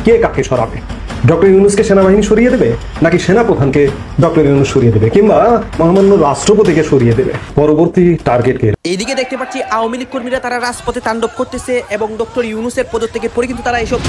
কে কাকে সরাবে? ডক্টর ইউনূসকে সেনাবাহিনী সরিয়ে দেবে, নাকি সেনাপ্রধানকে ডক্টর ইউনূস সরিয়ে দেবে, কিংবা মহামান্য রাষ্ট্রপতিকে সরিয়ে দেবে? পরবর্তী টার্গেট কে? এইদিকে দেখতে পাচ্ছি আওয়ামী লীগ কর্মীরা তারা রাজপথে তাণ্ডব করতেছে এবং ডক্টর ইউনূসের পদত্যাগের পরে কিন্তু তারা এসব।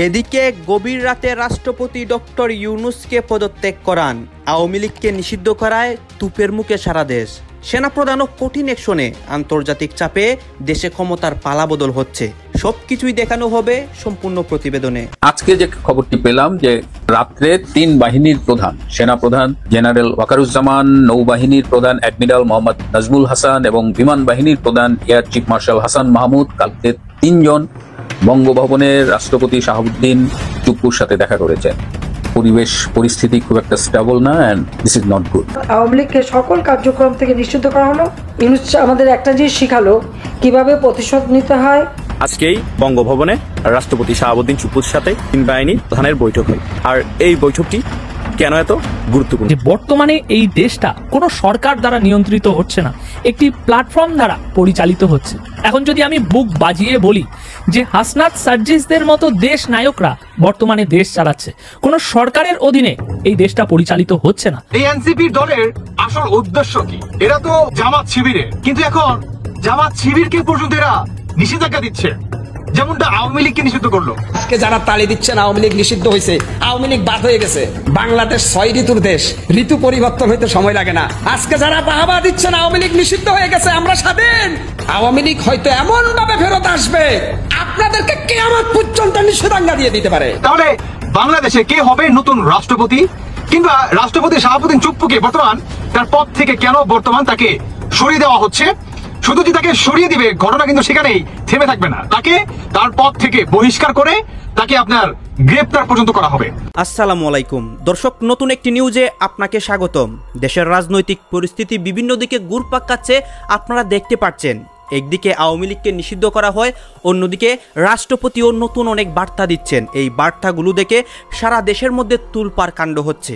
এদিকে গভীর রাতে রাষ্ট্রপতি ডক্টর ইউনূসকে পদত্যাগ করান, আওয়ামী লীগকে নিষিদ্ধ করায় তুপের মুখে সারা দেশ। সেনাপ্রধানও কঠিন অ্যাকশনে, আন্তর্জাতিক চাপে দেশে ক্ষমতার পালাবদল হচ্ছে। সবকিছুই দেখানো হবে সম্পূর্ণ প্রতিবেদনে। আজকে যে খবরটি পেলাম যে রাত্রে 3 বাহিনীর প্রধান, সেনাপ্রধান জেনারেল ওয়াকারুজ্জামান, নৌবাহিনীর প্রধান অ্যাডমিরাল মোহাম্মদ নাজমুল হাসান এবং বিমান বাহিনীর প্রধান air chief marshal Hasan Mahmud কালকে 3 জন বঙ্গভবনের রাষ্ট্রপতি শাহাবুদ্দিন চুপ্পুর সাথে দেখা করেছেন। পরিস্থিতি খুব একটা স্টেবল না, and this is not good. Awami লীগকে সকল কার্যক্রম থেকে নিষিদ্ধ করা হলো। ইউনূস আমাদের একটা জিনিস শিখালো কিভাবে প্রতিশোধ নিতে হয়। আজকেই বঙ্গভবনে রাষ্ট্রপতি শাহাবুদ্দিন চুপ্পুর সাথে 3 বাহিনীর প্রধানের বৈঠক হয়। আর এই বৈঠকটি কেন এত গুরুত্বপূর্ণ? বর্তমানে এই দেশটা কোনো সরকার দ্বারা নিয়ন্ত্রিত হচ্ছে না, একটি প্ল্যাটফর্ম দ্বারা পরিচালিত হচ্ছে। এখন যদি আমি বুক বাজিয়ে বলি যে হাসনাত সার্জিসদের মতো দেশ নায়করা বর্তমানে দেশ চালাচ্ছে, কোনো সরকারের অধীনে এই দেশটা পরিচালিত হচ্ছে না। এই এনসিপি দলের আসল উদ্দেশ্য কি? এরা তো জামাত শিবিরের, কিন্তু এখন জামাত শিবিরকে পর্যন্ত এরা নিষেধাজ্ঞা দিচ্ছে, যেমনটা আওয়ামী লীগকে নিষিদ্ধ করলো। আজকে যারা তালি দিচ্ছেন আওয়ামী লীগ নিষিদ্ধ হয়েছে, আওয়ামী লীগ বাদ হয়ে গেছে। বাংলাদেশ 6 ঋতুর দেশ, ঋতু পরিবর্তন হইতে সময় লাগে না। আজকে যারা বাহাবা দিচ্ছেন আওয়ামী লীগ নিষিদ্ধ হয়ে গেছে, আমরা স্বাধীন। আওয়ামী লীগ হয়তো এমন ভাবে ফেরত আসবে, আপনাদেরকে কিয়ামত পর্যন্ত নিষেধাজ্ঞা দিয়ে দিতে পারে। তাহলে বাংলাদেশে কে হবে নতুন রাষ্ট্রপতি? কিংবা রাষ্ট্রপতি শাহাবুদ্দিন চুপ্পুকে বর্তমান তার পদ থেকে কেন বর্তমান তাকে সরিয়ে দেওয়া হচ্ছে? শুধু যে তাকে সরিয়ে দিবে ঘটনা কিন্তু সেখানেই থেমে থাকবে না, তাকে তার পদ থেকে বহিষ্কার করে তাকে আপনার গ্রেপ্তার পর্যন্ত করা হবে। আসসালামু আলাইকুম দর্শক, নতুন একটি নিউজে আপনাকে স্বাগতম। দেশের রাজনৈতিক পরিস্থিতি বিভিন্ন দিকে ঘুরপাক খাচ্ছে, আপনারা দেখতে পাচ্ছেন। একদিকে আওয়ামী লীগকে নিষিদ্ধ করা হয়, অন্যদিকে রাষ্ট্রপতিও নতুন অনেক বার্তা দিচ্ছেন। এই বার্তাগুলো দেখে সারা দেশের মধ্যে তুলপাড় কাণ্ড হচ্ছে।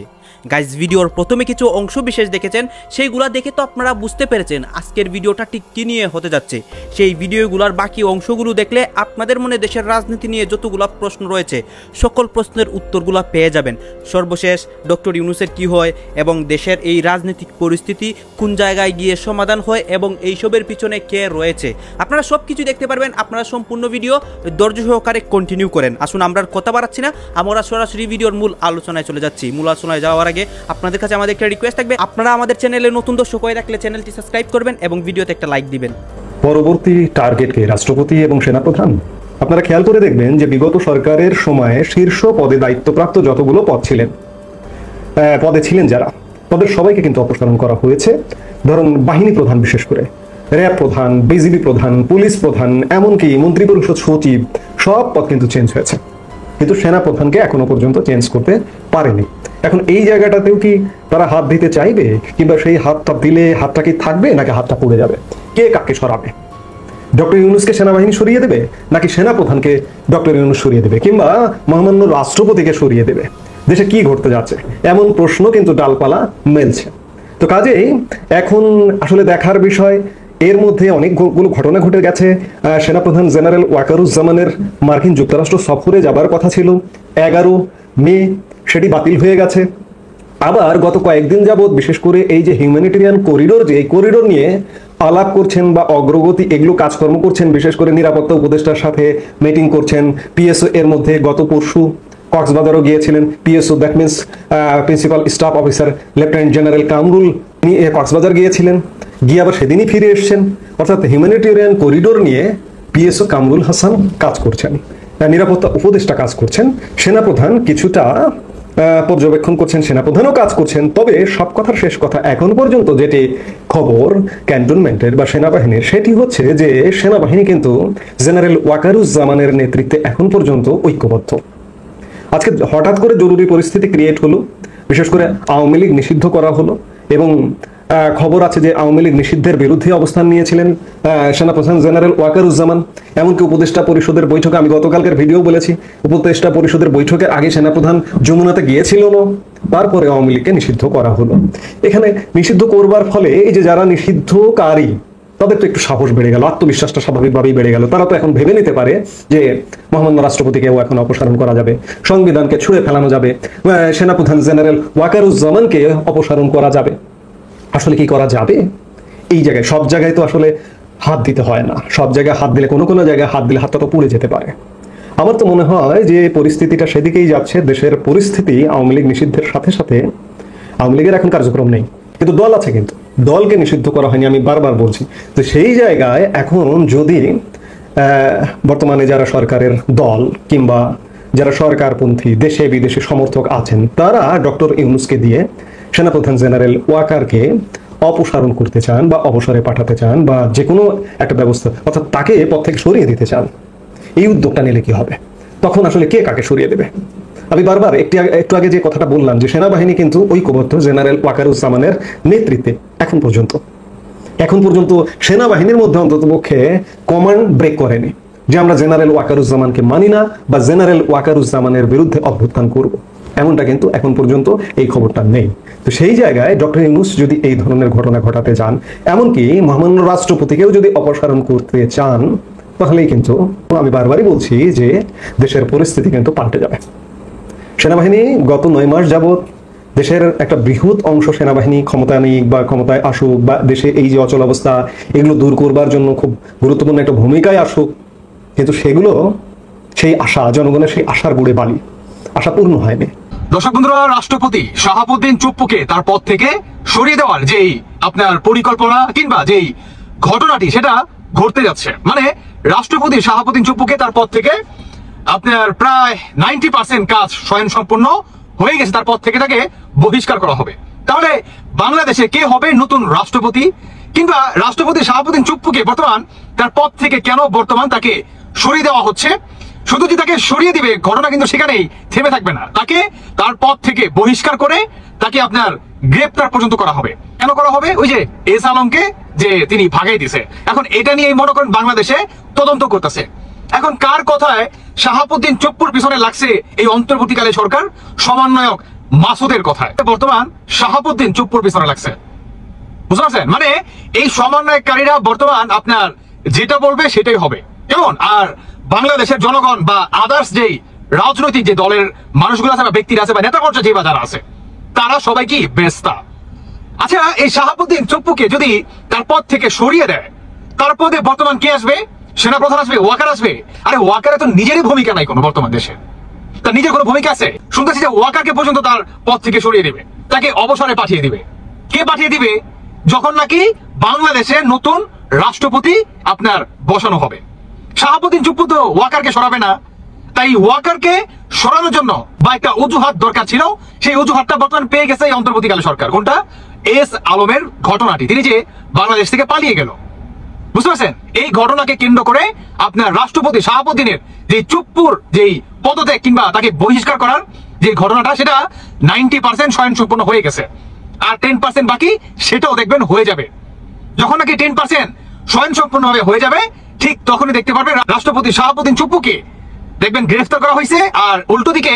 গাইজ, ভিডিওর প্রথমে কিছু অংশ বিশেষ দেখেছেন, সেইগুলা দেখে তো আপনারা বুঝতে পেরেছেন আজকের ভিডিওটা ঠিক কী নিয়ে হতে যাচ্ছে। সেই ভিডিওগুলোর বাকি অংশগুলো দেখলে আপনাদের মনে দেশের রাজনীতি নিয়ে যতগুলো প্রশ্ন রয়েছে সকল প্রশ্নের উত্তরগুলো পেয়ে যাবেন। সর্বশেষ ডক্টর ইউনূসের কী হয় এবং দেশের এই রাজনৈতিক পরিস্থিতি কোন জায়গায় গিয়ে সমাধান হয় এবং এইসবের পিছনে কে রয়েছে, আপনারা সব কিছু দেখতে পারবেন। আপনারা সম্পূর্ণ ভিডিও ধৈর্য সহকারে কন্টিনিউ করেন। আসুন আমরা কথা বাড়াচ্ছি না, আমরা সরাসরি ভিডিওর মূল আলোচনায় চলে যাচ্ছি। মূল আলোচনায় যাওয়ার আগে আপনাদের কাছে আমাদের একটা রিকোয়েস্ট থাকবে, আপনারা আমাদের চ্যানেলে নতুন দর্শক হয়ে থাকলে চ্যানেলটি সাবস্ক্রাইব করবেন এবং ভিডিওতে একটা লাইক দিবেন। পরবর্তী টার্গেট কে? রাষ্ট্রপতি এবং সেনাপ্রধান। আপনারা খেয়াল করে দেখবেন যে বিগত সরকারের সময়ে শীর্ষ পদে দায়িত্বপ্রাপ্ত যতগুলো পদে ছিলেন যারা, তাদের সবাইকে কিন্তু অপসারণ করা হয়েছে। ধরুন বাহিনী প্রধান, বিশেষ করে র্যাব প্রধান, বিজিবি প্রধান, পুলিশ প্রধান, এমনকি মন্ত্রিপরিষদ সচিব, সব পদ কিন্তু চেঞ্জ হয়েছে, কিন্তু সেনাপ্রধানকে এখনো পর্যন্ত চেঞ্জ করতে পারেনি। এখন এই জায়গাটাতেও কি তারা হাত দিতে চাইবে, কিংবা সেই হাতটা দিলে হাতটা কি থাকবে নাকি হাতটা পড়ে যাবে? কে কাকে সরাবে? ডক্টর ইউনূসকে সেনাবাহিনী সরিয়ে দেবে, নাকি সেনাপ্রধানকে ডক্টর ইউনূস সরিয়ে দেবে, কিংবা মহামান্য রাষ্ট্রপতিকে সরিয়ে দেবে? দেশে কি ঘটতে যাচ্ছে এমন প্রশ্ন কিন্তু ডালপালা মেলছে। তো কাজেই এখন আসলে দেখার বিষয়, এর মধ্যে অনেকগুলো ঘটনা ঘটে গেছে। সেনাপ্রধান জেনারেল ওয়াকারুজ্জামানের মার্কিন যুক্তরাষ্ট্র সফরে যাবার কথা ছিল 11 মে, সেটি বাতিল হয়ে গেছে। আবার গত কয়েকদিন যাবৎ বিশেষ করে এই যে হিউম্যানিটেরিয়ান করিডোর, যে এই করিডোর নিয়ে আলাপ করছেন বা অগ্রগতি এগুলো কাজকর্ম করছেন, বিশেষ করে নিরাপত্তা উপদেষ্টার সাথে মিটিং করছেন। পিএসও এর মধ্যে গত পরশু কক্সবাজারও গিয়েছিলেন। PSO that means principal staff officer lieutenant general Kamrul Cox's Bazar গিয়েছিলেন, গিয়ে আবার সেদিনই ফিরে এসছেন। অর্থাৎ হিউম্যানিটেরিয়ান করিডোর নিয়ে পিএসও কামরুল হাসান কাজ করছেন, নিরাপত্তা উপদেষ্টা কাজ করছেন, সেনাপ্রধান কিছুটা পর্যবেক্ষণ করছেন, সেনাপ্রধানও কাজ করছেন। তবে সব কথার শেষ কথা, এখন পর্যন্ত যেটি খবর ক্যান্টনমেন্টের বা সেনাবাহিনীর, সেটি হচ্ছে যে সেনাবাহিনী কিন্তু জেনারেল ওয়াকারুজ্জামানের নেতৃত্বে এখন পর্যন্ত ঐক্যবদ্ধ। আজকে হঠাৎ করে জরুরি পরিস্থিতি ক্রিয়েট হলো, বিশেষ করে আওয়ামী লীগ নিষিদ্ধ করা হলো এবং খবর আছে যে আওয়ামী লীগ নিষিদ্ধের বিরুদ্ধে অবস্থান নিয়েছিলেন সেনাপ্রধান জেনারেল ওয়াকারুজ্জামান। এমনকি উপদেষ্টা পরিষদের বৈঠকে, আমি গতকালকের ভিডিও বলেছি, উপদেষ্টা পরিষদের বৈঠকের আগে সেনাপ্রধান যমুনাতে গিয়েছিল না, তারপরে আওয়ামী লীগকে নিষিদ্ধ করা হলো। এখানে নিষিদ্ধ করবার ফলে এই যে যারা নিষিদ্ধকারী তাদের তো একটু সাহস বেড়ে গেল, আত্মবিশ্বাসটা স্বাভাবিকভাবেই বেড়ে গেল। তারা তো এখন ভেবে নিতে পারে যে মহামান্য রাষ্ট্রপতিকেও এখন অপসারণ করা যাবে, সংবিধানকে ছুঁড়ে ফেলানো যাবে, সেনাপ্রধান জেনারেল ওয়াকারুজ্জামানকে অপসারণ করা যাবে। আসলে কি করা যাবে? এই জায়গায় সব জায়গায় তো আসলে হাত দিতে হয় না। সব জায়গায় হাত দিলে কোনো কোনো জায়গায় হাত দিলে হাতটা তো পুড়ে যেতে পারে। আমার তো মনে হয় যে পরিস্থিতিটা সেদিকেই যাচ্ছে। দেশের পরিস্থিতি আওয়ামী লীগ নিষিদ্ধের সাথে সাথে আওয়ামী লীগের এখন কার্যক্রম নেই, কিন্তু দল আছে, কিন্তু দলকে নিষিদ্ধ করা হয়নি। আমি বারবার বলছি, তো সেই জায়গায় এখন যদি বর্তমানে যারা সরকারের দল কিংবা যারা সরকারপন্থী দেশে বিদেশে সমর্থক আছেন, তারা ডক্টর ইউনূসকে দিয়ে সেনাপ্রধান জেনারেল ওয়াকারকে অপসারণ করতে চান বা অবসরে পাঠাতে চান বা যে কোনো একটা ব্যবস্থা, অর্থাৎ তাকে পদ থেকে সরিয়ে দিতে চান, এই উদ্যোগটা নিলে কি হবে? তখন আসলে কে কাকে সরিয়ে দেবে? আমি বারবার একটু আগে যে কথাটা বললাম যে সেনাবাহিনী কিন্তু ঐক্যবদ্ধ জেনারেল ওয়াকারুজ্জামানের নেতৃত্বে এখন পর্যন্ত সেনাবাহিনীর মধ্যে অন্ততপক্ষে কমান্ড ব্রেক করেনি যে আমরা জেনারেল ওয়াকারুজ্জামানকে মানি না বা জেনারেল ওয়াকারুজ্জামানের বিরুদ্ধে অভ্যুত্থান করব, এমনটা কিন্তু এখন পর্যন্ত এই খবরটা নেই। তো সেই জায়গায় ডক্টর ইউনূস যদি এই ধরনের ঘটনা ঘটাতে চান, এমনকি মহামান্য রাষ্ট্রপতিকেও যদি অপসারণ করতে চান, তাহলেই কিন্তু আমি বারবারই বলছি যে দেশের পরিস্থিতি কিন্তু পাল্টে যাবে। সেনাবাহিনী গত 9 মাস যাবৎ দেশের একটা বৃহৎ অংশ সেনাবাহিনী ক্ষমতায় নিক বা ক্ষমতায় আসুক বা দেশে এই যে অচল অবস্থা এগুলো দূর করবার জন্য খুব গুরুত্বপূর্ণ একটা ভূমিকায় আসুক, কিন্তু সেগুলো সেই আশা, জনগণের সেই আশার গুড়ে বালি, আশা পূর্ণ হয়নি। দর্শক বন্ধুরা, রাষ্ট্রপতি শাহাবুদ্দিন চুপ্পুকে তার পদ থেকে সরিয়ে দেওয়ার যেই আপনার পরিকল্পনা কিংবা যেই ঘটনাটি সেটা ঘটতে যাচ্ছে, মানে রাষ্ট্রপতি শাহাবুদ্দিন চুপ্পুকে তার পদ থেকে আপনার প্রায় 90% কাজ স্বয়ংসম্পূর্ণ হয়ে গেছে, তার পদ থেকে তাকে বহিষ্কার করা হবে। তাহলে বাংলাদেশে কে হবে নতুন রাষ্ট্রপতি? কিংবা রাষ্ট্রপতি শাহাবুদ্দিন চুপ্পুকে বর্তমান তার পদ থেকে কেন বর্তমান তাকে সরিয়ে দেওয়া হচ্ছে? শুধু যে তাকে সরিয়ে দিবে ঘটনা কিন্তু সেখানেই থেমে থাকবে না, তাকে তার পদ থেকে বহিষ্কার করে তাকে আপনার গ্রেপ্তার পর্যন্ত করা হবে। কেন করা হবে? ওই যে এস আলমকে যে তিনি ভাগাই দিছে, এখন এটা নিয়ে মনে করেন বাংলাদেশে তদন্ত করতেছে। এখন কার কথায় শাহাবুদ্দিন চুপ্পুর পিছনে লাগছে এই অন্তর্বর্তীকালে সরকার? সমন্বয়ক মাসুদের কথায় বর্তমান শাহাবুদ্দিন চুপ্পুর পিছনে লাগছে, বুঝতে পারছেন? মানে এই সমন্বয়কারীরা বর্তমান আপনার যেটা বলবে সেটাই হবে। কেমন? আর বাংলাদেশের জনগণ বা আদার্স যেই রাজনৈতিক যে দলের মানুষগুলো আছে বা ব্যক্তিরা আছে বা নেতা পর্যায়ে যে বা যারা আছে, তারা সবাই কি বেস্তা। আচ্ছা, এই শাহাবুদ্দিন চুপ্পুকে যদি তার পদ থেকে সরিয়ে দেয়, তার পদে বর্তমান কে আসবে? সেনাপ্রধান আসবে? ওয়াকার আসবে? আরে ওয়াকারে তো নিজেরই ভূমিকা নাই কোনো বর্তমান দেশে, তার নিজের কোনো ভূমিকা আছে? শুনতেছি যে ওয়াকারকে পর্যন্ত তার পদ থেকে সরিয়ে দেবে, তাকে অবসরে পাঠিয়ে দিবে। কে পাঠিয়ে দিবে? যখন নাকি বাংলাদেশে নতুন রাষ্ট্রপতি আপনার বসানো হবে। শাহাবুদ্দিন চুপ্পু তো ওয়াকারকে সরাবে না, তাই ওয়াকারকে সরানোর জন্য বা একটা অজুহাত দরকার ছিল, সেই অজুহাতটা বর্তমান পেয়ে গেছে এই অন্তর্বর্তীকালে সরকার। কোনটা? এস আলমের ঘটনাটি, তিনি যে বাংলাদেশ থেকে পালিয়ে গেল, বুঝতে পারছেন? এই ঘটনাকে কেন্দ্র করে আপনার রাষ্ট্রপতি শাহাবুদ্দিনের যে চুপ্পুর যেই পদত্যাগ কিংবা তাকে বহিষ্কার করার যে ঘটনাটা, সেটা 90% স্বয়ংসম্পূর্ণ হয়ে গেছে, আর 10% বাকি, সেটাও দেখবেন হয়ে যাবে। যখন নাকি 10% স্বয়ংসম্পূর্ণভাবে হয়ে যাবে, ঠিক তখনই দেখতে পারবেন রাষ্ট্রপতি শাহাবুদ্দিন চুপ্পুকে দেখবেন গ্রেফতার করা হয়েছে, আর উল্টো দিকে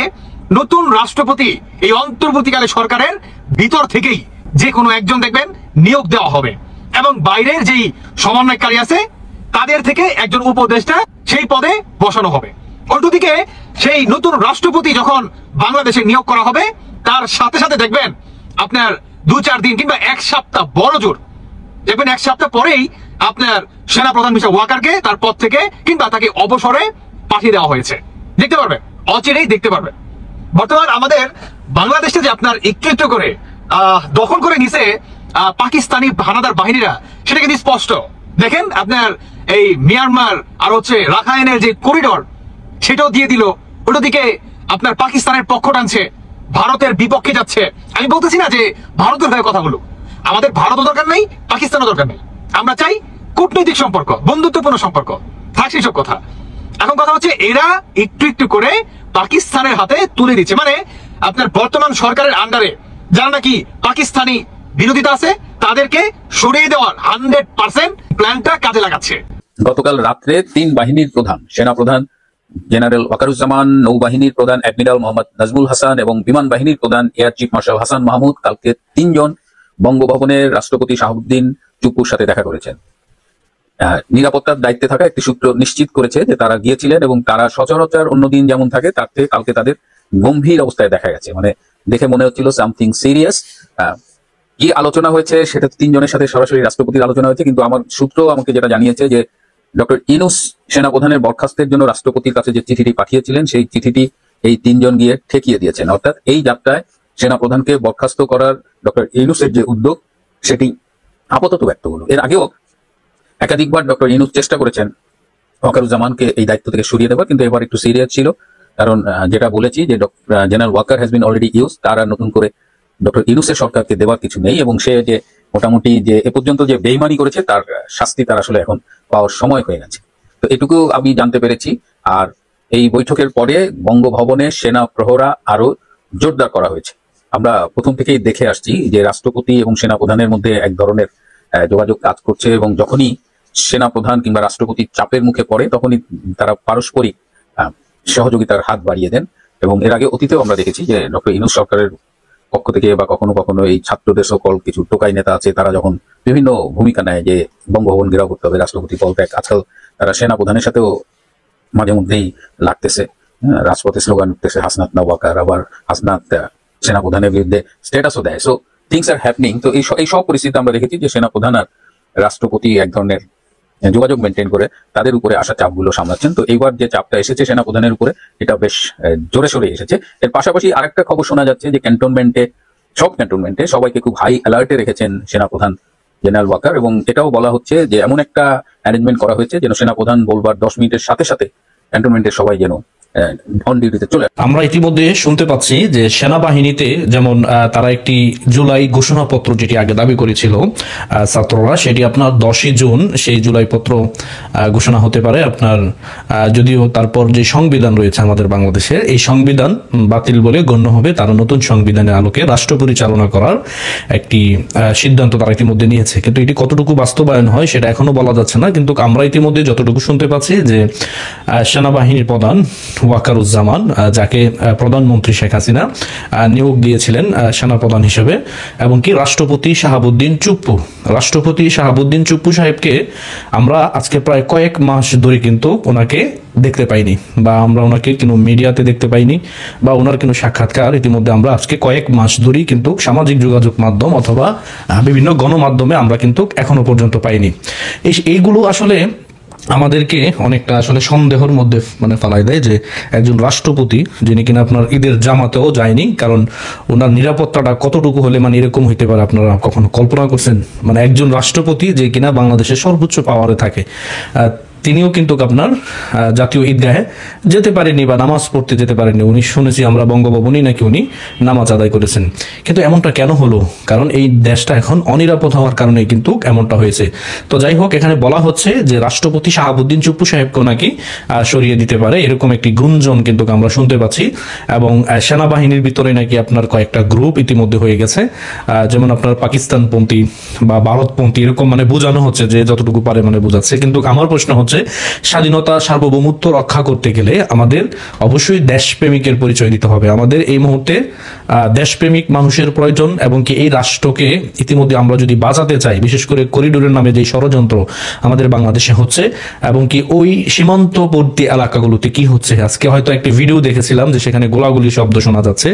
নতুন রাষ্ট্রপতি এই অন্তর্বর্তীকালে সরকারের ভিতর থেকেই যে কোনো একজন দেখবেন নিয়োগ দেওয়া হবে, এবং বাইরের যেই সমন্বয়কারী আছে তাদের থেকে একজন উপদেষ্টা সেই পদে বসানো হবে। উল্টো দিকে সেই নতুন রাষ্ট্রপতি যখন বাংলাদেশে নিয়োগ করা হবে, তার সাথে সাথে দেখবেন আপনার 2-4 দিন কিংবা 1 সপ্তাহ বড় জোর দেখবেন 1 সপ্তাহ পরেই আপনার সেনাপ্রধান মিস্টার ওয়াকারকে তার পদ থেকে কিংবা তাকে অবসরে পাঠিয়ে দেওয়া হয়েছে। দেখতে পারবেন, অচিরেই দেখতে পারবেন। বর্তমান আমাদের বাংলাদেশে যে আপনার একটু একটু করে দখল করে নিছে পাকিস্তানি হানাদার বাহিনীরা, সেটা কিন্তু স্পষ্ট। দেখেন আপনার এই মিয়ানমার আর হচ্ছে রাখাইনের যে করিডোর, সেটাও দিয়ে দিল। ওটাদিকে আপনার পাকিস্তানের পক্ষ টানছে, ভারতের বিপক্ষে যাচ্ছে। আমি বলতেছি না যে ভারতের হয়ে কথা বলুক, আমাদের ভারতও দরকার নেই, পাকিস্তানও দরকার নেই। আমরা চাই কূটনৈতিক সম্পর্ক, বন্ধুত্বপূর্ণ সম্পর্ক, থাক সেসব কথা। এখন কথা হচ্ছে এরা একটু একটু করে পাকিস্তানের হাতে তুলে দিচ্ছে, মানে আপনার বর্তমান সরকারের আন্ডারে যারা নাকি পাকিস্তানি বিরোধিতা আছে তাদেরকে সরিয়ে দেওয়ার 100% প্ল্যানটা কাজে লাগাচ্ছে। গতকাল রাত্রে 3 বাহিনীর প্রধান, সেনাপ্রধান জেনারেল ওয়াকারুজ্জামান, নৌবাহিনীর প্রধান অ্যাডমিরাল মোহাম্মদ নাজমুল হাসান এবং বিমান বাহিনীর প্রধান air chief marshal Hasan Mahmud কালকে 3 জন বঙ্গভবনের রাষ্ট্রপতি শাহাবুদ্দিন চুপ্পুর সাথে দেখা করেছেন। নিরাপত্তার দায়িত্বে থাকা একটি সূত্র নিশ্চিত করেছে যে তারা গিয়েছিলেন এবং তারা সচরাচর অন্যদিন যেমন থাকে তার থেকে কালকে তাদের গম্ভীর অবস্থায় দেখা গেছে, মানে দেখে মনে হচ্ছিল সামথিং সিরিয়াস। কি আলোচনা হয়েছে সেটা তিনজনের সাথে সরাসরি রাষ্ট্রপতির আলোচনা হয়েছে, কিন্তু আমার সূত্র আমাকে যেটা জানিয়েছে যে ডক্টর ইউনূস সেনাপ্রধানের বরখাস্তের জন্য রাষ্ট্রপতির কাছে যে চিঠিটি পাঠিয়েছিলেন সেই চিঠিটি এই তিনজন গিয়ে ঠেকিয়ে দিয়েছেন। অর্থাৎ এই যাত্রায় সেনাপ্রধানকে বরখাস্ত করার ডক্টর ইউনূসের যে উদ্যোগ সেটি আপাতত ব্যর্থ হলো। এর আগেও একাধিকবার ডক্টর ইউনূস চেষ্টা করেছেন ওয়াকারুজ্জামানকে এই দায়িত্ব থেকে সরিয়ে দেওয়ার, কিন্তু এবার একটু সিরিয়াস ছিল, কারণ যেটা বলেছি যে general Waker has been already use, তার আর নতুন করে ডক্টর ইউনূসের সরকারকে দেওয়ার কিছু নেই, এবং সে যে মোটামুটি যে এ পর্যন্ত যে বেইমানি করেছে তার শাস্তি তার আসলে এখন পাওয়ার সময় হয়ে গেছে। তো এটুকু আমি জানতে পেরেছি। আর এই বৈঠকের পরে বঙ্গভবনে সেনা প্রহরা আরো জোরদার করা হয়েছে। আমরা প্রথম থেকেই দেখে আসছি যে রাষ্ট্রপতি এবং সেনা প্রধানের মধ্যে এক ধরনের যোগাযোগ কাজ করছে, এবং যখনই সেনা প্রধান কিংবা রাষ্ট্রপতি চাপের মুখে পড়ে তখনই তারা পারস্পরিক সহযোগিতার হাত বাড়িয়ে দেন। এবং এর আগে অতীতেও আমরা দেখেছি যে ডক্টর ইউনূস সরকারের পক্ষ থেকে বা কখনো কখনো এই ছাত্রদের সকল কিছু টোকাই নেতা আছে, তারা যখন বিভিন্ন ভূমিকা নেয় যে বঙ্গভবন ঘেরাও করতে হবে, রাষ্ট্রপতি পদত্যাগ, আজকাল তারা সেনা প্রধানের সাথেও মাঝে মধ্যেই লাগতেছে, রাজপথে স্লোগান উঠতেছে হাসনাত না ওয়াকার, আবার হাসনাত সেনা প্রধানের বিরুদ্ধে স্ট্যাটাসও দেয়। So things are happening. তো এই সব পরিস্থিতি আমরা দেখেছি যে সেনা প্রধান আর রাষ্ট্রপতি এক ধরনের যোগাযোগ মেনটেন করে তাদের উপরে আসা চাপগুলো সামলাচ্ছেন। তো এইবার যে চাপটা এসেছে সেনা প্রধানের উপরে, এটা বেশ জোরে সোরে এসেছে। এর পাশাপাশি আরেকটা খবর শোনা যাচ্ছে যে সব ক্যান্টনমেন্টে সবাইকে খুব হাই অ্যালার্টে রেখেছেন সেনা প্রধান জেনারেল ওয়াকার, এবং এটাও বলা হচ্ছে যে এমন একটা অ্যারেঞ্জমেন্ট করা হয়েছে যেন সেনা প্রধান বলবার 10 মিনিটের সাথে সাথে ক্যান্টনমেন্টের সবাই যেন অন ডিউটিতে চলে। আমরা ইতিমধ্যে শুনতে পাচ্ছি যে সেনাবাহিনীতে যেমন তারা একটি জুলাই ঘোষণাপত্র যেটি আগে দাবি করেছিল ছাত্ররা, সেটি আপনার 10ই জুন সেই জুলাই পত্র ঘোষণা হতে পারে আপনার, যদিও তারপর যে সংবিধান রয়েছে আমাদের বাংলাদেশের এই সংবিধান বাতিল বলে গণ্য হবে, তারা নতুন সংবিধানের আলোকে রাষ্ট্র পরিচালনা করার একটি সিদ্ধান্ত তারা ইতিমধ্যে নিয়েছে। কিন্তু এটি কতটুকু বাস্তবায়ন হয় সেটা এখনো বলা যাচ্ছে না, কিন্তু আমরা ইতিমধ্যে যতটুকু শুনতে পাচ্ছি যে সেনাবাহিনীর প্রধান ওয়াকারুজ্জামান, যাকে প্রধানমন্ত্রী শেখ হাসিনা নিয়োগ দিয়েছিলেন সেনাপ্রধান হিসেবে, এবং কি রাষ্ট্রপতি শাহাবুদ্দিন চুপ্পু সাহেবকে আমরা আজকে প্রায় কয়েক মাস ধরে কিন্তু ওনাকে দেখতে পাইনি, বা আমরা ওনাকে কোনো মিডিয়াতে দেখতে পাইনি, বা ওনার কোনো সাক্ষাৎকার ইতিমধ্যে আমরা আজকে কয়েক মাস ধরেই কিন্তু সামাজিক যোগাযোগ মাধ্যম অথবা বিভিন্ন গণমাধ্যমে আমরা কিন্তু এখনো পর্যন্ত পাইনি। এইগুলো আসলে আমাদেরকে অনেকটা আসলে সন্দেহের মধ্যে ফেলাই দেয় যে একজন রাষ্ট্রপতি যিনি কিনা আপনার ঈদের জামাতেও যায়নি, কারণ ওনার নিরাপত্তাটা কতটুকু হলে এরকম হইতে পারে আপনারা কখনো কল্পনা করছেন? একজন রাষ্ট্রপতি যে কিনা বাংলাদেশের সর্বোচ্চ পাওয়ারে থাকে, তিনিও কিন্তু আপনার জাতীয় ঈদগাহে যেতে পারেননি বা নামাজ পড়তে যেতে পারেননি। উনি শুনেছি আমরা বঙ্গভবনই নাকি উনি নামাজ আদায় করেছেন। কিন্তু এমনটা কেন হলো? কারণ এই দেশটা এখন অনিরাপদ হওয়ার কারণে কিন্তু এমনটা হয়েছে। তো যাই হোক, এখানে বলা হচ্ছে যে রাষ্ট্রপতি শাহাবুদ্দিন চুপ্পু সাহেবকে নাকি সরিয়ে দিতে পারে, এরকম একটি গুঞ্জন কিন্তু আমরা শুনতে পাচ্ছি। এবং সেনাবাহিনীর ভিতরে নাকি আপনার কয়েকটা গ্রুপ ইতিমধ্যে হয়ে গেছে, যেমন আপনার পাকিস্তানপন্থী বা ভারতপন্থী, এরকম বোঝানো হচ্ছে যে যতটুকু পারে বোঝাচ্ছে। কিন্তু আমার প্রশ্ন হচ্ছে স্বাধীনতা সার্বভৌমত্ব রক্ষা করতে গেলে আমাদের অবশ্যই দেশপ্রেমিকের পরিচয় দিতে হবে। আমাদের এই মুহূর্তে দেশপ্রেমিক মানুষের প্রয়োজন, এবং কি এই রাষ্ট্রকে ইতিমধ্যে আমরা যদি বাঁচাতে চাই, বিশেষ করে করিডোরের নামে যে ষড়যন্ত্র আমাদের বাংলাদেশে হচ্ছে, এবং কি ওই সীমান্তবর্তী এলাকাগুলোতে কি হচ্ছে, আজকে হয়তো একটি ভিডিও দেখেছিলাম যে সেখানে গোলাগুলি শব্দ শোনা যাচ্ছে।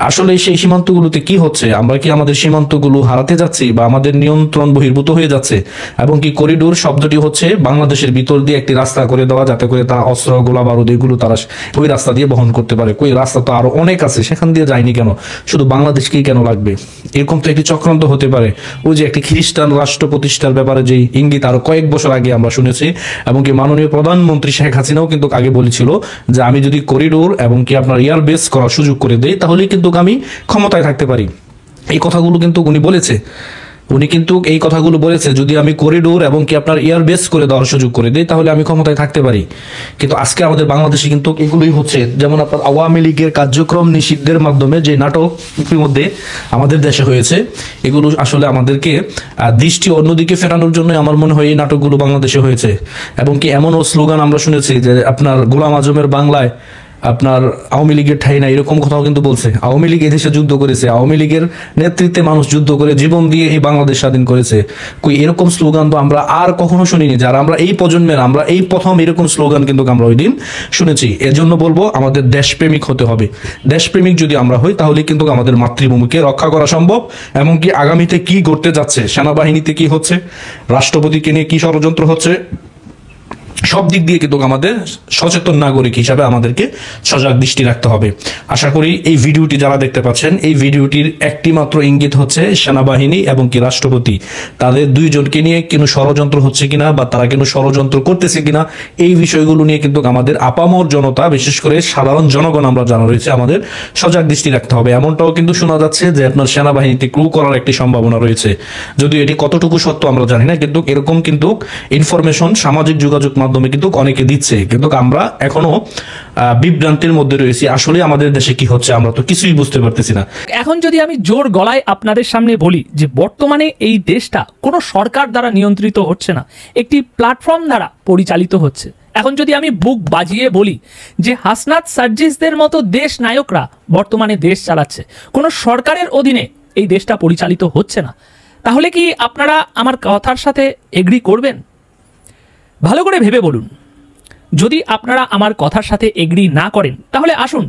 আসলে সেই সীমান্তগুলোতে কি হচ্ছে? আমরা কি আমাদের সীমান্তগুলো হারাতে যাচ্ছি বা আমাদের নিয়ন্ত্রণ বহির্ভূত হয়ে যাচ্ছে? এবং কি করিডোর শব্দটি হচ্ছে বাংলাদেশের ভিতর দিয়ে একটি রাস্তা করে দেওয়া, যাতে করে তারা অস্ত্র গোলা বারুদ এগুলো তারা ওই রাস্তা দিয়ে বহন করতে পারে। ওই রাস্তা তো আরো অনেক আছে, সেখান দিয়ে যায়নি কেন? শুধু বাংলাদেশকেই কেন লাগবে? এরকম তো একটি চক্রান্ত হতে পারে। ওই যে একটি খ্রিস্টান রাষ্ট্র প্রতিষ্ঠার ব্যাপারে যে ইঙ্গিত আরো কয়েক বছর আগে আমরা শুনেছি, এবং কি মাননীয় প্রধানমন্ত্রী শেখ হাসিনাও কিন্তু আগে বলেছিল যে আমি যদি করিডোর এবং কি আপনার এয়ার বেস করার সুযোগ করে দেই, তাহলেই কিন্তু আমি ক্ষমতায় থাকতে পারি। এই কথাগুলো কিন্তু উনি কিন্তু এই কথাগুলো বলেছে, যদি আমি করিডোর এবং কি আপনার এয়ার বেস করে দেওয়ার সুযোগ করে দিই তাহলে আমি ক্ষমতায় থাকতে পারি। কিন্তু আজকে আমাদের বাংলাদেশে কিন্তু এগুলোই হচ্ছে। যেমন আপনার আওয়ামী লীগের কার্যক্রম নিষিদ্ধের মাধ্যমে যে নাটক ইতিমধ্যে আমাদের দেশে হয়েছে, এগুলো আসলে আমাদেরকে দৃষ্টি অন্যদিকে ফেরানোর জন্য আমার মনে হয় এই নাটকগুলো বাংলাদেশে হয়েছে। এবং কি এমনও স্লোগান আমরা শুনেছি যে আপনার গোলাম আজমের বাংলায় আপনার আওয়ামী লীগের ঠাই না, এরকম কথাও কিন্তু বলছে। আওয়ামী লীগ এদেশে যুদ্ধ করেছে, আওয়ামী লীগের নেতৃত্বে মানুষ যুদ্ধ করে জীবন দিয়ে এই বাংলাদেশ স্বাধীন করেছে। কই এরকম স্লোগান তো আমরা আর কখনো শুনিনি। যারা আমরা এই প্রজন্মের, আমরা এই প্রথম এরকম স্লোগান কিন্তু আমরা ওই দিন শুনেছি। এর জন্য বলবো আমাদের দেশপ্রেমিক হতে হবে। দেশপ্রেমিক যদি আমরা হই তাহলে কিন্তু আমাদের মাতৃভূমিকে রক্ষা করা সম্ভব। এমনকি আগামীতে কি ঘটতে যাচ্ছে, সেনাবাহিনীতে কি হচ্ছে, রাষ্ট্রপতিকে নিয়ে কি ষড়যন্ত্র হচ্ছে, সব দিক দিয়ে কিন্তু আমাদের সচেতন নাগরিক হিসাবে আমাদেরকে সজাগ দৃষ্টি রাখতে হবে। আশা করি এই ভিডিওটি যারা দেখতে পাচ্ছেন, এই ভিডিওটির একটি মাত্র ইঙ্গিত হচ্ছে সেনাবাহিনী এবং কি রাষ্ট্রপতি, তাদের দুইজনকে নিয়ে কোনো ষড়যন্ত্র হচ্ছে কিনা বা তারা কোনো ষড়যন্ত্র করতেছে কিনা, এই বিষয়গুলো নিয়ে কিন্তু আমাদের আপামর জনতা, বিশেষ করে সাধারণ জনগণ আমরা জানা রয়েছে, আমাদের সজাগ দৃষ্টি রাখতে হবে। এমনটাও কিন্তু শোনা যাচ্ছে যে আপনার সেনাবাহিনীতে ক্রু করার একটি সম্ভাবনা রয়েছে, যদিও এটি কতটুকু সত্য আমরা জানি না, কিন্তু এরকম কিন্তু ইনফরমেশন সামাজিক যোগাযোগ মাধ্যমে কিন্তু অনেকে দিচ্ছে। কিন্তু আমরা এখনো বিভ্রান্তির মধ্যে রয়েছি। আসলে আমাদের দেশে কি হচ্ছে আমরা তো কিছুই বুঝতে পারতেছি না। এখন যদি আমি জোর গলায় আপনাদের সামনে বলি যে বর্তমানে এই দেশটা কোনো সরকার দ্বারা নিয়ন্ত্রিত হচ্ছে না, একটি প্ল্যাটফর্ম দ্বারা পরিচালিত হচ্ছে। এখন যদি আমি বুক বাজিয়ে বলি যে হাসনাত সার্জিসদের মতো দেশ নায়করা বর্তমানে দেশ চালাচ্ছে, কোনো সরকারের অধীনে এই দেশটা পরিচালিত হচ্ছে না, তাহলে কি আপনারা আমার কথার সাথে এগ্রি করবেন? ভালো করে ভেবে বলুন। যদি আপনারা আমার কথার সাথে এগ্রি না করেন তাহলে আসুন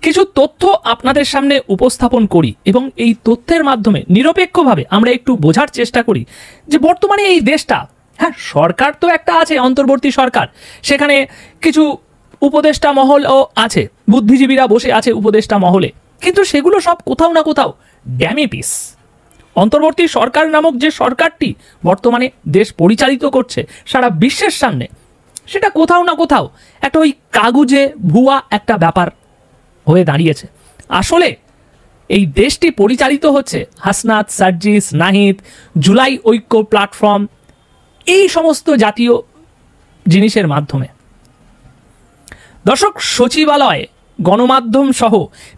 কিছু তথ্য আপনাদের সামনে উপস্থাপন করি এবং এই তথ্যের মাধ্যমে নিরপেক্ষভাবে আমরা একটু বোঝার চেষ্টা করি যে বর্তমানে এই দেশটা, হ্যাঁ সরকার তো একটা আছে, অন্তর্বর্তী সরকার, সেখানে কিছু উপদেষ্টা মহলও আছে, বুদ্ধিজীবীরা বসে আছে উপদেষ্টা মহলে, কিন্তু সেগুলো সব কোথাও না কোথাও ড্যামি পিস। অন্তর্বর্তী সরকার নামক যে সরকারটি বর্তমানে দেশ পরিচালিত করছে সারা বিশ্বের সামনে, সেটা কোথাও না কোথাও একটা ওই কাগুজে ভুয়া একটা ব্যাপার হয়ে দাঁড়িয়েছে। আসলে এই দেশটি পরিচালিত হচ্ছে হাসনাত, সার্জিস, নাহিদ, জুলাই ঐক্য প্ল্যাটফর্ম, এই সমস্ত জাতীয় জিনিসের মাধ্যমে। দর্শক, সচিবালয়ে, গণমাধ্যম সহ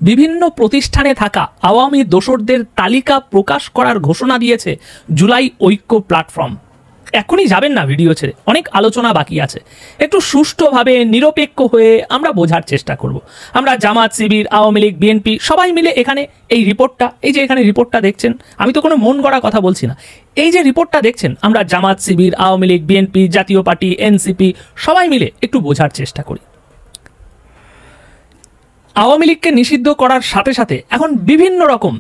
বিভিন্ন প্রতিষ্ঠানে থাকা আওয়ামী দোসরদের তালিকা প্রকাশ করার ঘোষণা দিয়েছে জুলাই ঐক্য প্ল্যাটফর্ম। এখনই যাবেন না ভিডিও ছেড়ে, অনেক আলোচনা বাকি আছে। একটু সুষ্ঠুভাবে নিরপেক্ষ হয়ে আমরা বোঝার চেষ্টা করব। আমরা জামাত, শিবির, আওয়ামী লীগ, বিএনপি সবাই মিলে এখানে এই রিপোর্টটা, এই যে এখানে রিপোর্টটা দেখছেন, আমি তো কোনো মন গড়া কথা বলছি না, এই যে রিপোর্টটা দেখছেন, আমরা জামাত, শিবির, আওয়ামী লীগ, বিএনপি, জাতীয় পার্টি, এনসিপি সবাই মিলে একটু বোঝার চেষ্টা করি। আওয়ামী লীগকে নিষিদ্ধ করার সাথে সাথে এখন বিভিন্ন রকম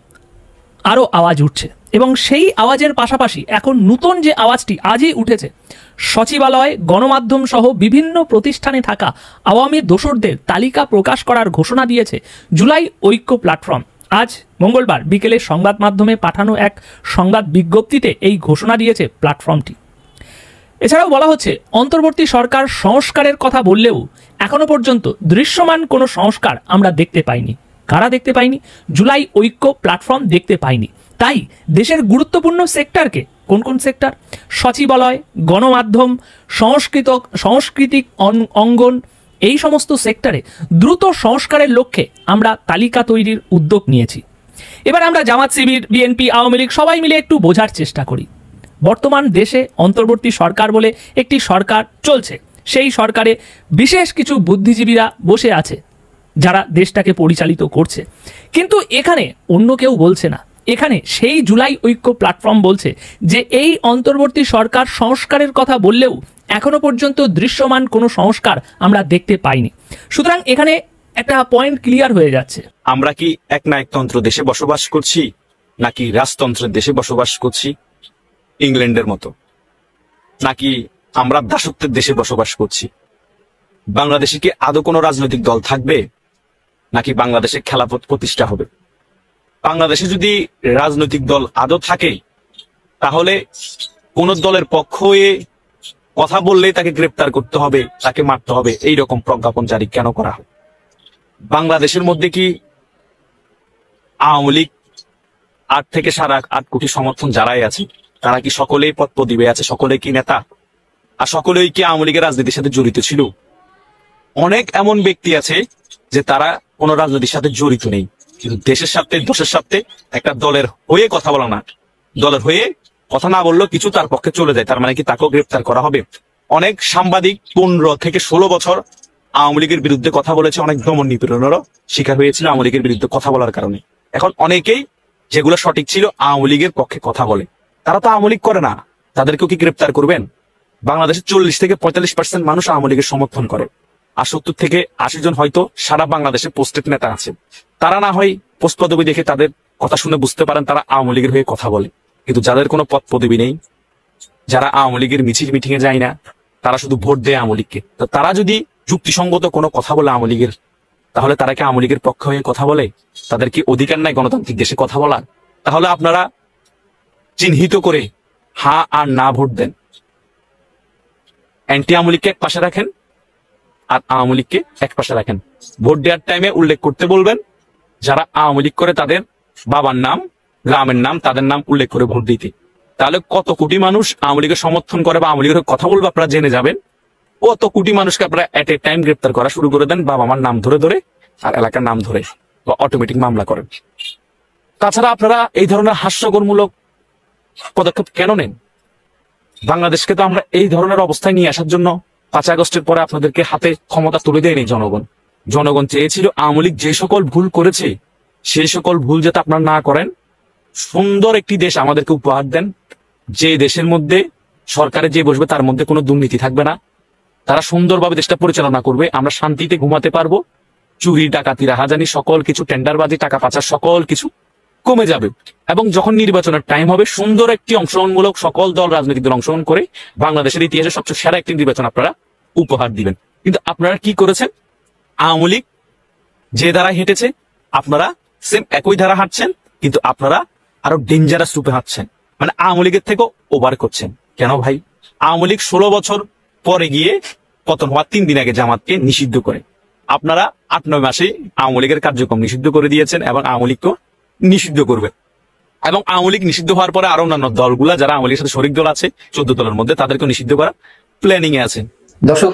আরও আওয়াজ উঠছে এবং সেই আওয়াজের পাশাপাশি এখন নতুন যে আওয়াজটি আজই উঠেছে, সচিবালয়, গণমাধ্যম সহ বিভিন্ন প্রতিষ্ঠানে থাকা আওয়ামী দোসরদের তালিকা প্রকাশ করার ঘোষণা দিয়েছে জুলাই ঐক্য প্ল্যাটফর্ম। আজ মঙ্গলবার বিকেলে সংবাদ মাধ্যমে পাঠানো এক সংবাদ বিজ্ঞপ্তিতে এই ঘোষণা দিয়েছে প্ল্যাটফর্মটি। এছাড়াও বলা হচ্ছে, অন্তর্বর্তী সরকার সংস্কারের কথা বললেও এখনো পর্যন্ত দৃশ্যমান কোনো সংস্কার আমরা দেখতে পাইনি। কারা দেখতে পাইনি? জুলাই ঐক্য প্ল্যাটফর্ম দেখতে পাইনি। তাই দেশের গুরুত্বপূর্ণ সেক্টরকে, কোন কোন সেক্টর? সচিবালয়, গণমাধ্যম, সাংস্কৃতিক অঙ্গন, এই সমস্ত সেক্টরে দ্রুত সংস্কারের লক্ষ্যে আমরা তালিকা তৈরির উদ্যোগ নিয়েছি। এবার আমরা জামাত, শিবির, বিএনপি, আওয়ামী লীগ সবাই মিলে একটু বোঝার চেষ্টা করি। বর্তমান দেশে অন্তর্বর্তী সরকার বলে একটি সরকার চলছে, সেই সরকারে বিশেষ কিছু বুদ্ধিজীবীরা বসে আছে যারা দেশটাকে পরিচালিত করছে, কিন্তু এখানে অন্য কেউ বলছে না। এখানে সেই জুলাই ঐক্য প্ল্যাটফর্ম বলছে যে এই অন্তর্বর্তী সরকার সংস্কারের কথা বললেও এখনো পর্যন্ত দৃশ্যমান কোনো সংস্কার আমরা দেখতে পাইনি। সুতরাং এখানে একটা পয়েন্ট ক্লিয়ার হয়ে যাচ্ছে, আমরা কি একনায়কতন্ত্র দেশে বসবাস করছি নাকি রাজতন্ত্রের দেশে বসবাস করছি ইংল্যান্ডের মতো, নাকি আমরা দাসত্বের দেশে বসবাস করছি? বাংলাদেশে কি আদৌ কোনো রাজনৈতিক দল থাকবে নাকি বাংলাদেশে খেলাফত প্রতিষ্ঠা হবে? বাংলাদেশে যদি রাজনৈতিক দল আদৌ থাকে তাহলে কোন দলের পক্ষ হয়ে কথা বললে তাকে গ্রেপ্তার করতে হবে, তাকে মারতে হবে, এইরকম প্রজ্ঞাপন জারি কেন করা হয়? বাংলাদেশের মধ্যে কি আওয়ামী লীগ 8 থেকে 8.5 কোটি সমর্থন যারাই আছে তারা কি সকলেই পদে আছে? সকলেই কি নেতা? আর সকলেই কি আওয়ামী লীগের রাজনীতির সাথে জড়িত ছিল? অনেক এমন ব্যক্তি আছে যে তারা কোন রাজনীতির সাথে জড়িত নেই, কিন্তু দেশের সাথে, দেশের সাথে একটা দলের হয়ে কথা বলা না, দলের হয়ে কথা না বললেও কিছু তার পক্ষে চলে যায়, তার মানে কি তাকেও গ্রেপ্তার করা হবে? অনেক সাংবাদিক 15 থেকে 16 বছর আওয়ামী লীগের বিরুদ্ধে কথা বলেছে, অনেক দমন নিপীড়নেরও শিকার হয়েছিল আওয়ামী লীগের বিরুদ্ধে কথা বলার কারণে। এখন অনেকেই যেগুলো সঠিক ছিল আওয়ামী লীগের পক্ষে কথা বলে, তারা তো আওয়ামী লীগ করে না, তাদেরকেও কি গ্রেপ্তার করবেন? বাংলাদেশের 40 থেকে 45% মানুষ আওয়ামী লীগের সমর্থন করে, আর 70 থেকে 80 জন হয়তো সারা বাংলাদেশে পোস্টেড নেতা আছে। তারা না হয় পোস্ট পদবি দেখে তাদের কথা শুনে বুঝতে পারেন তারা আওয়ামী লীগের হয়ে কথা বলে, কিন্তু যাদের কোনো পদ পদবি নেই, যারা আওয়ামী লীগের মিছিল মিটিং এ যায় না, তারা শুধু ভোট দেয় আওয়ামী লীগকে, তো তারা যদি যুক্তিসঙ্গত কোনো কথা বলে আওয়ামী লীগের, তাহলে তারা কি আওয়ামী লীগের পক্ষে হয়ে কথা বলে? তাদের কি অধিকার নাই গণতান্ত্রিক দেশে কথা বলার? তাহলে আপনারা চিহ্নিত করে হ্যাঁ আর না ভোট দেন, অ্যান্টি আওয়ামী লীগকে এক পাশে রাখেন আর আওয়ামী লীগকে এক পাশে রাখেন। ভোট দেওয়ার টাইমে উল্লেখ করতে বলবেন যারা আওয়ামী লীগ করে তাদের বাবার নাম, গ্রামের নাম, তাদের নাম উল্লেখ করে ভোট দিতে। তাহলে কত কোটি মানুষ আওয়ামী লীগের সমর্থন করে বা আওয়ামী লীগের কথা বলবে আপনারা জেনে যাবেন। কত কোটি মানুষকে আপনারা এট এ টাইম গ্রেপ্তার করা শুরু করে দেন বাবা মার নাম ধরে ধরে আর এলাকার নাম ধরে, বা অটোমেটিক মামলা করেন। তাছাড়া আপনারা এই ধরনের হাস্যকরমূলক পদক্ষেপ কেন নেন? বাংলাদেশকে তো আমরা এই ধরনের অবস্থায় নিয়ে আসার জন্য 5 আগস্টের পরে আপনাদেরকে হাতে ক্ষমতা তুলে দেয়নি জনগণ। জনগণ চেয়েছিল আওয়ামী লীগ যে সকল ভুল করেছে সেই সকল ভুল যাতে আপনারা না করেন, সুন্দর একটি দেশ আমাদেরকে উপহার দেন, যে দেশের মধ্যে সরকারে যে বসবে তার মধ্যে কোনো দুর্নীতি থাকবে না, তারা সুন্দরভাবে দেশটা পরিচালনা করবে, আমরা শান্তিতে ঘুমাতে পারবো, চুরি ডাকাতি রাহাজানি সকল কিছু, টেন্ডারবাজি, টাকা পাচার সকল কিছু কমে যাবে। এবং যখন নির্বাচনের টাইম হবে সুন্দর একটি অংশগ্রহণমূলক সকল দল রাজনৈতিক দল অংশগ্রহণ করে বাংলাদেশের ইতিহাসে সবচেয়ে সেরা একটি নির্বাচন আপনারা উপহার দিবেন। কিন্তু আপনারা কি করেছেন? আওয়ামী লীগ যে ধারা হেঁটেছে আপনারা সেম একই ধারা হাঁটছেন, কিন্তু আপনারা আরো ডেঞ্জারাস রূপে হাঁটছেন, মানে আওয়ামী লীগের থেকেও ওভার করছেন। কেন ভাই? আওয়ামী লীগ 16 বছর পরে গিয়ে পতন হওয়ার 3 দিন আগে জামাতকে নিষিদ্ধ করে, আপনারা 8-9 মাসে আওয়ামী লীগের কার্যক্রম নিষিদ্ধ করে দিয়েছেন এবং আওয়ামী লীগকেও নিষিদ্ধ করবে। এবং আওয়ামী লীগ নিষিদ্ধ হওয়ার পরে আরো অন্যান্য দলগুলা যারা আওয়ামী লীগের সাথে শরিক দল আছে 14 দলের মধ্যে, তাদেরকে নিষিদ্ধ করার প্ল্যানিং এ আছে। দর্শক,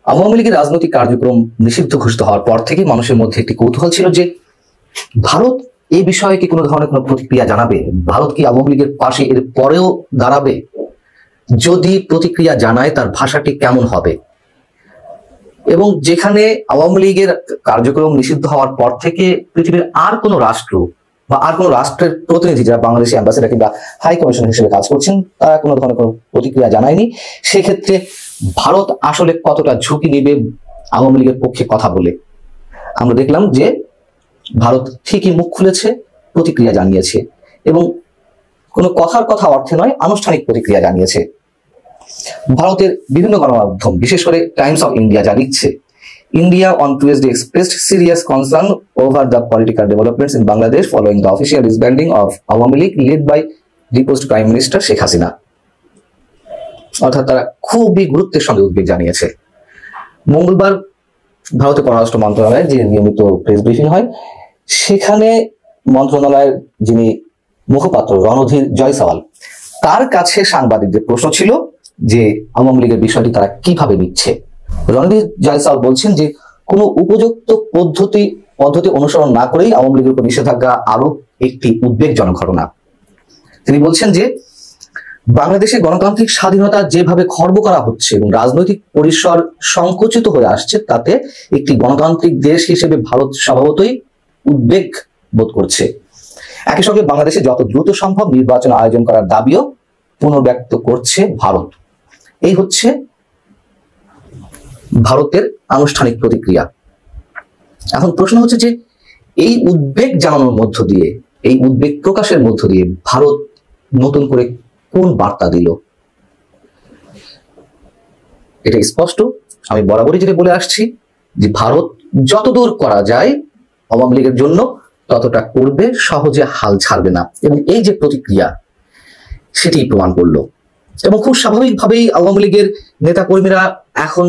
আওয়ামী লীগের রাজনৈতিক কার্যক্রম নিষিদ্ধ ঘোষিত হওয়ার পর থেকে মানুষের মধ্যে একটি কৌতূহল ছিল যে ভারত এই বিষয়ে কি কোনো ধরনের কোনো প্রতিক্রিয়া জানাবে, ভারত কি আওয়ামী লীগের পাশে এর পরেও দাঁড়াবে, যদি প্রতিক্রিয়া জানায় তার ভাষাটি কেমন হবে। এবং যেখানে আওয়ামী লীগের কার্যক্রম নিষিদ্ধ হওয়ার পর থেকে পৃথিবীর আর কোনো রাষ্ট্র বা আর কোনো রাষ্ট্রের প্রতিনিধি যারা বাংলাদেশি অ্যাম্বাসেডর কিংবা হাই কমিশন হিসেবে কাজ করছেন তারা কোনো ধরনের কোনো প্রতিক্রিয়া জানায়নি। সেক্ষেত্রে ভারত আসলে কতটা ঝুঁকি নেবে আওয়ামী লীগের পক্ষে কথা বলে? আমরা দেখলাম যে ভারত ঠিকই মুখ খুলেছে, প্রতিক্রিয়া জানিয়েছে, এবং কোনো কথার কথা অর্থে নয়, আনুষ্ঠানিক প্রতিক্রিয়া জানিয়েছে। ভারতের বিভিন্ন গণমাধ্যম বিশেষ করে টাইমস অফ ইন্ডিয়া যা লিখছে, India on Tuesday expressed serious concern over the political developments in Bangladesh following the official disbanding of Awami League led by deposed Prime Minister Sheikh Hasina. অর্থাৎ তারা খুবই গুরুত্বের সঙ্গে উদ্বেগ জানিয়েছে। মঙ্গলবার ভারতের পররাষ্ট্র মন্ত্রণালয়ের যে নিয়মিত প্রেস ব্রিফিং হয়, সেখানে মন্ত্রণালয়ের যিনি মুখপাত্র রণধীর জয়সওয়াল, তার কাছে সাংবাদিকদের প্রশ্ন ছিল যে আওয়ামী লীগের বিষয়টি তারা কিভাবে নিচ্ছে। রণধীর জয়সওয়াল বলছেন যে কোনো উপযুক্ত পদ্ধতি অনুসরণ না করেই আওয়ামী লীগের উপর নিষেধাজ্ঞা আরোপ একটি উদ্বেগজনক ঘটনা। তিনি বলছেন যে বাংলাদেশে গণতান্ত্রিক স্বাধীনতা যেভাবে খর্ব করা হচ্ছে এবং রাজনৈতিক পরিসর সংকুচিত হয়ে আসছে, তাতে একটি গণতান্ত্রিক দেশ হিসেবে ভারত স্বভাবতই উদ্বেগ বোধ করছে। একই সঙ্গে বাংলাদেশে যত দ্রুত সম্ভব নির্বাচন আয়োজন করার দাবিও পুনর্ব্যক্ত করছে ভারত। এই হচ্ছে ভারতের আনুষ্ঠানিক প্রতিক্রিয়া। এখন প্রশ্ন হচ্ছে যে এই উদ্বেগ জানানোর মধ্য দিয়ে, এই উদ্বেগ প্রকাশের মধ্য দিয়ে ভারত নতুন করে কোন বার্তা দিল? এটা স্পষ্ট, আমি বরাবরই যেটা বলে আসছি যে ভারত যতদূর করা যায় আওয়ামী লীগের জন্য ততটা করবে, সহজে হাল ছাড়বে না। এবং এই যে প্রতিক্রিয়া সেটি প্রমাণ করলো। এবং খুব স্বাভাবিকভাবেই আওয়ামী লীগের নেতা কর্মীরা এখন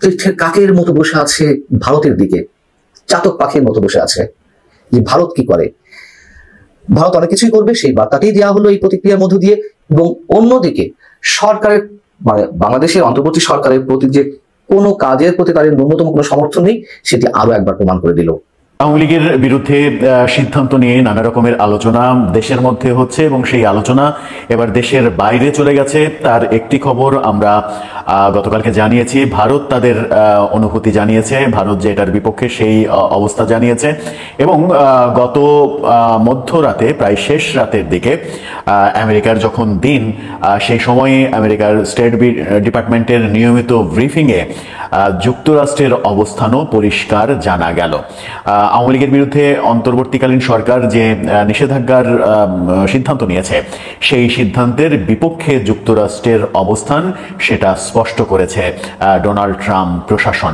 তীর্থের কাকের মতো বসে আছে ভারতের দিকে, চাতক পাখির মতো বসে আছে যে ভারত কি করে। ভারত অনেক কিছুই করবে, সেই বার্তাটি দেওয়া হলো এই প্রতিক্রিয়ার মধ্য দিয়ে। এবং অন্যদিকে সরকারের, মানে বাংলাদেশের অন্তর্বর্তী সরকারের প্রতি যে কোনো কাজের প্রতি তাদের ন্যূনতম কোনো সমর্থন নেই, সেটি আরো একবার প্রমাণ করে দিল। আওয়ামী লীগের বিরুদ্ধে সিদ্ধান্ত নিয়ে নানা রকমের আলোচনা দেশের মধ্যে হচ্ছে এবং সেই আলোচনা এবার দেশের বাইরে চলে গেছে। তার একটি খবর আমরা গতকালকে জানিয়েছি, ভারত তাদের অনুভূতি জানিয়েছে, ভারত যে এটার বিপক্ষে সেই অবস্থা জানিয়েছে। এবং গত মধ্যরাতে প্রায় শেষ রাতের দিকে আমেরিকার যখন দিন, সেই সময়ে আমেরিকার স্টেট ডিপার্টমেন্টের নিয়মিত ব্রিফিংয়ে যুক্তরাষ্ট্রের অবস্থানও পরিষ্কার জানা গেল। আওয়ামী লীগের বিরুদ্ধে অন্তর্বর্তীকালীন সরকার যে নিষেধাজ্ঞার সিদ্ধান্ত নিয়েছে, সেই সিদ্ধান্তের বিপক্ষে যুক্তরাষ্ট্রের অবস্থান সেটা স্পষ্ট করেছে ডোনাল্ড ট্রাম্প প্রশাসন।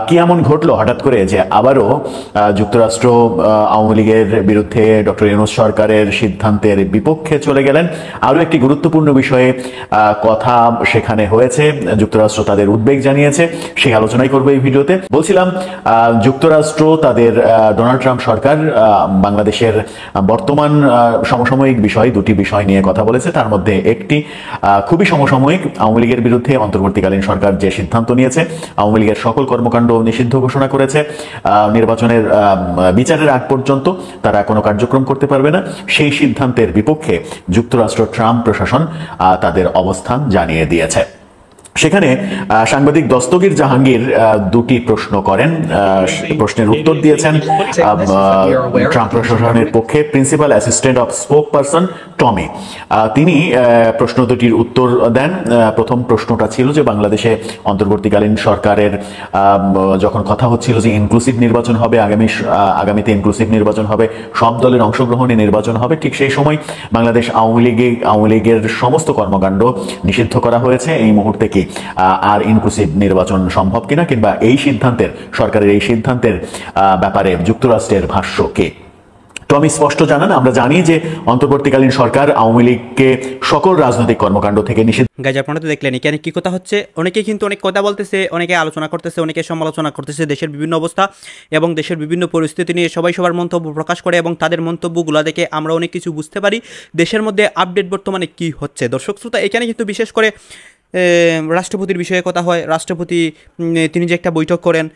কি এমন ঘটলো হঠাৎ করে যে আবারও যুক্তরাষ্ট্র আওয়ামী লীগের বিরুদ্ধে ডক্টর ইউনূস সরকারের সিদ্ধান্তের বিপক্ষে চলে গেলেন? আরো একটি গুরুত্বপূর্ণ বিষয়ে কথা সেখানে হয়েছে, যুক্তরাষ্ট্র তাদের উদ্বেগ জানিয়েছে, সেই আলোচনাই করবো এই ভিডিওতে। বলছিলাম যুক্তরাষ্ট্র তাদের ডোনাল্ড ট্রাম্প সরকার বাংলাদেশের বর্তমান সমসাময়িক দুটি বিষয় নিয়ে কথা বলেছে। তার মধ্যে একটি খুবই সমসাময়িক, আওয়ামী লীগের বিরুদ্ধে অন্তর্বর্তীকালীন সরকার যে সিদ্ধান্ত নিয়েছে, আওয়ামী লীগের সকল কর্মকাণ্ড নিষিদ্ধ ঘোষণা করেছে, নির্বাচনের বিচারের আগ পর্যন্ত তারা কোনো কার্যক্রম করতে পারবে না, সেই সিদ্ধান্তের বিপক্ষে যুক্তরাষ্ট্র ট্রাম্প প্রশাসন তাদের অবস্থান জানিয়ে দিয়েছে। সেখানে সাংবাদিক দস্তগীর জাহাঙ্গীর দুটি প্রশ্ন করেন, প্রশ্নের উত্তর দিয়েছেন ট্রাম্প প্রশাসনের পক্ষে principal assistant of spokesperson Tommy. তিনি প্রশ্ন দুটির উত্তর দেন। প্রথম প্রশ্নটা ছিল যে বাংলাদেশে অন্তর্বর্তীকালীন সরকারের যখন কথা হচ্ছিল যে ইনক্লুসিভ নির্বাচন হবে, আগামীতে ইনক্লুসিভ নির্বাচন হবে, সব দলের অংশগ্রহণে নির্বাচন হবে, ঠিক সেই সময় বাংলাদেশ আওয়ামী লীগের সমস্ত কর্মকাণ্ড নিষিদ্ধ করা হয়েছে। এই মুহূর্তে কি আর ইনক্লুসিভ নির্বাচন সম্ভব কিনা, কিংবা এই সিদ্ধান্তের সরকারের এই সিদ্ধান্তের ব্যাপারে যুক্তরাষ্ট্রের ভাষ্য কি? টমি স্পষ্ট জানান, আমরা জানি যে অন্তর্বর্তীকালীন সরকার আওয়ামী লীগকে সকল রাজনৈতিক কর্মকাণ্ড থেকে নিষিদ্ধ। গাইজ আপনারা তো দেখলেন এখানে কি কথা হচ্ছে, অনেকে কিন্তু অনেক কথা বলতেছে, অনেকে আলোচনা করতেছে, অনেকে সমালোচনা করতেছে দেশের বিভিন্ন অবস্থা এবং দেশের বিভিন্ন পরিস্থিতি নিয়ে সবাই সবার মন্তব্য প্রকাশ করে এবং তাদের মন্তব্যগুলো দেখে আমরা অনেক কিছু বুঝতে পারি দেশের মধ্যে আপডেট বর্তমানে কি হচ্ছে। দর্শক শ্রোতা, এখানে কিন্তু বিশেষ করে রাষ্ট্রপতির বিষয়ে কথা হয়। রাষ্ট্রপতি তিনি যে একটা বৈঠক করেন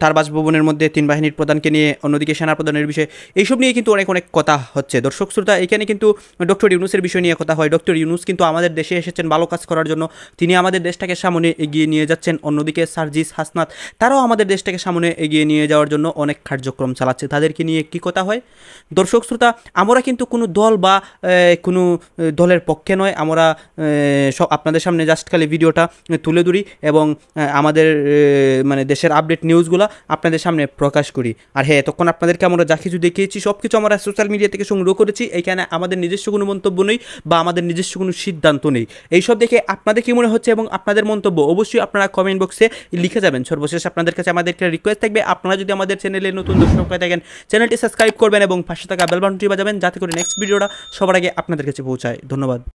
তার বাসভবনের মধ্যে 3 বাহিনীর প্রধানকে নিয়ে, অন্যদিকে সেনা প্রধানের বিষয়ে, এইসব নিয়ে কিন্তু অনেক কথা হচ্ছে। দর্শক শ্রোতা, এখানে কিন্তু ডক্টর ইউনূসের বিষয় নিয়ে কথা হয়। ডক্টর ইউনূস কিন্তু আমাদের দেশে এসেছেন ভালো কাজ করার জন্য, তিনি আমাদের দেশটাকে সামনে এগিয়ে নিয়ে যাচ্ছেন। অন্যদিকে সার্জিস হাসনাত তারাও আমাদের দেশটাকে সামনে এগিয়ে নিয়ে যাওয়ার জন্য অনেক কার্যক্রম চালাচ্ছে, তাদেরকে নিয়ে কি কথা হয়। দর্শক শ্রোতা, আমরা কিন্তু কোনো দল বা কোনো দলের পক্ষে নয়, আমরা সব আপনাদের সামনে জাস্ট খালি ভিডিওটা তুলে ধরি এবং আমাদের মানে দেশের আপডেট নিউজগুলো আপনাদের সামনে প্রকাশ করি। আর হ্যাঁ, তখন আপনাদেরকে আমরা যা কিছু দেখিয়েছি সব কিছু আমরা সোশ্যাল মিডিয়া থেকে সংগ্রহ করেছি, এখানে আমাদের নিজস্ব কোনো মন্তব্য নেই বা আমাদের নিজস্ব কোনো সিদ্ধান্ত নেই। এইসব দেখে আপনাদের কী মনে হচ্ছে এবং আপনাদের মন্তব্য অবশ্যই আপনারা কমেন্ট বক্সে লিখে যাবেন। সর্বশেষ আপনাদের কাছে আমাদের একটা রিকোয়েস্ট থাকবে, আপনারা যদি আমাদের চ্যানেলে নতুন দর্শক হয়ে থাকেন, চ্যানেলটি সাবস্ক্রাইব করবেন এবং পাশে থাকা বেল বাটনটি বাজাবেন, যাতে করে নেক্সট ভিডিওটা সবার আগে আপনাদের কাছে পৌঁছায়। ধন্যবাদ।